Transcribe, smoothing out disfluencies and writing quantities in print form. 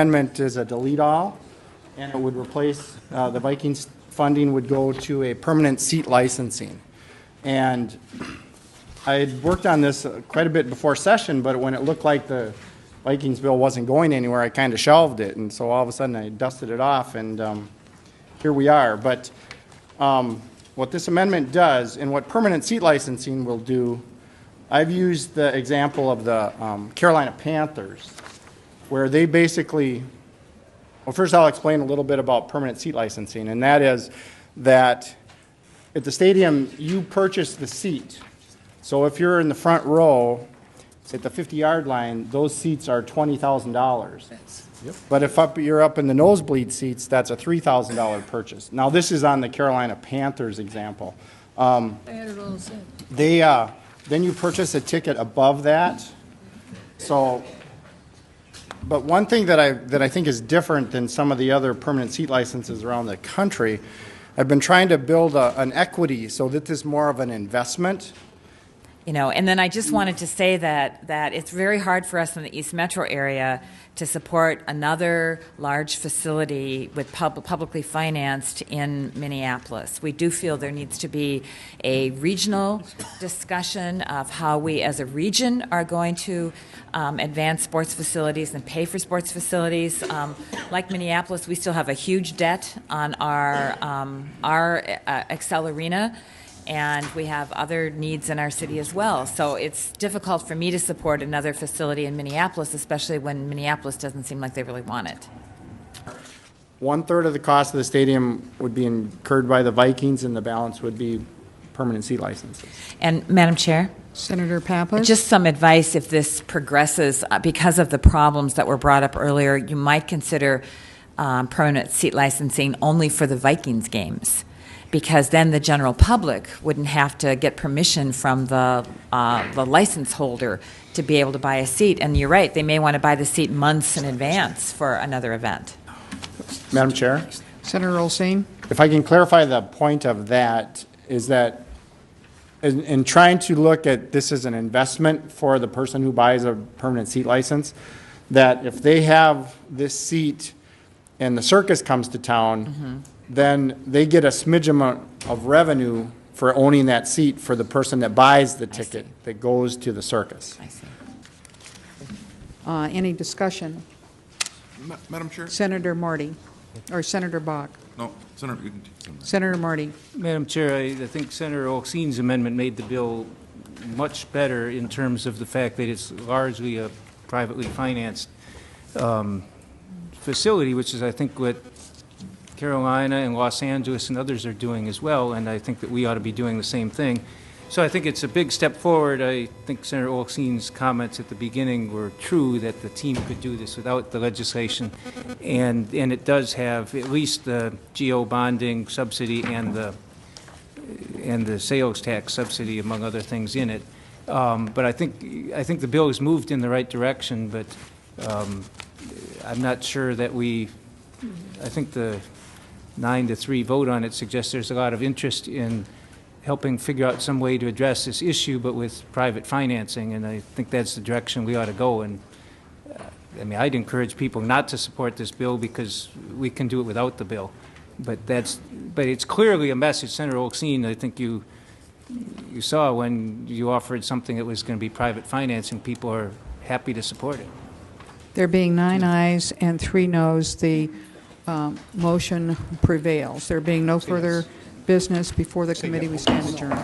Amendment is a delete all, and it would replace, the Vikings funding would go to a permanent seat licensing. And I had worked on this quite a bit before session, but when it looked like the Vikings bill wasn't going anywhere, I kind of shelved it. And so all of a sudden I dusted it off, and here we are. But what this amendment does, and what permanent seat licensing will do, I've used the example of the Carolina Panthers, where they basically, well, first I'll explain a little bit about permanent seat licensing, and that is that at the stadium, you purchase the seat. So if you're in the front row at the 50-yard line, those seats are $20,000. Yep. But if you're up in the nosebleed seats, that's a $3,000 purchase. Now, this is on the Carolina Panthers example. Then you purchase a ticket above that. So, but one thing that I think is different than some of the other permanent seat licenses around the country, I've been trying to build an equity so that this is more of an investment. You know, and then I just wanted to say that it's very hard for us in the East Metro area to support another large facility with publicly financed in Minneapolis. We do feel there needs to be a regional discussion of how we as a region are going to advance sports facilities and pay for sports facilities. Like Minneapolis, we still have a huge debt on our Excel Arena, and we have other needs in our city as well. So it's difficult for me to support another facility in Minneapolis, especially when Minneapolis doesn't seem like they really want it. 1/3 of the cost of the stadium would be incurred by the Vikings, and the balance would be permanent seat licenses. And Madam Chair? Senator Pappas? Just some advice if this progresses, because of the problems that were brought up earlier, you might consider permanent seat licensing only for the Vikings games, because then the general public wouldn't have to get permission from the license holder to be able to buy a seat. And you're right, they may want to buy the seat months in advance for another event. Madam Chair? Senator Olsine? If I can clarify the point of that, is that in trying to look at this as an investment for the person who buys a permanent seat license, that if they have this seat and the circus comes to town, then they get a smidge amount of revenue for owning that seat for the person that buys the ticket that goes to the circus. I see. Any discussion? Madam Chair? Senator Marty, or Senator Bach? No, Senator, you can take Senator Marty? Madam Chair, I think Senator Olsine's amendment made the bill much better in terms of the fact that it's largely a privately financed facility, which is, I think, what Carolina and Los Angeles and others are doing as well, and I think that we ought to be doing the same thing. So I think it's a big step forward. I think Senator Olsine's comments at the beginning were true, that the team could do this without the legislation, and it does have at least the GO bonding subsidy and the sales tax subsidy, among other things, in it. But I think the bill has moved in the right direction, but I'm not sure that I think the 9-3 vote on it suggests there's a lot of interest in helping figure out some way to address this issue, but with private financing, and I think that's the direction we ought to go. And I mean, I'd encourage people not to support this bill because we can do it without the bill. But it's clearly a message, Senator Olsine. I think you saw when you offered something that was going to be private financing, people are happy to support it. There being 9 ayes and 3 noes, the motion prevails. There being no further business before the committee, we stand adjourned.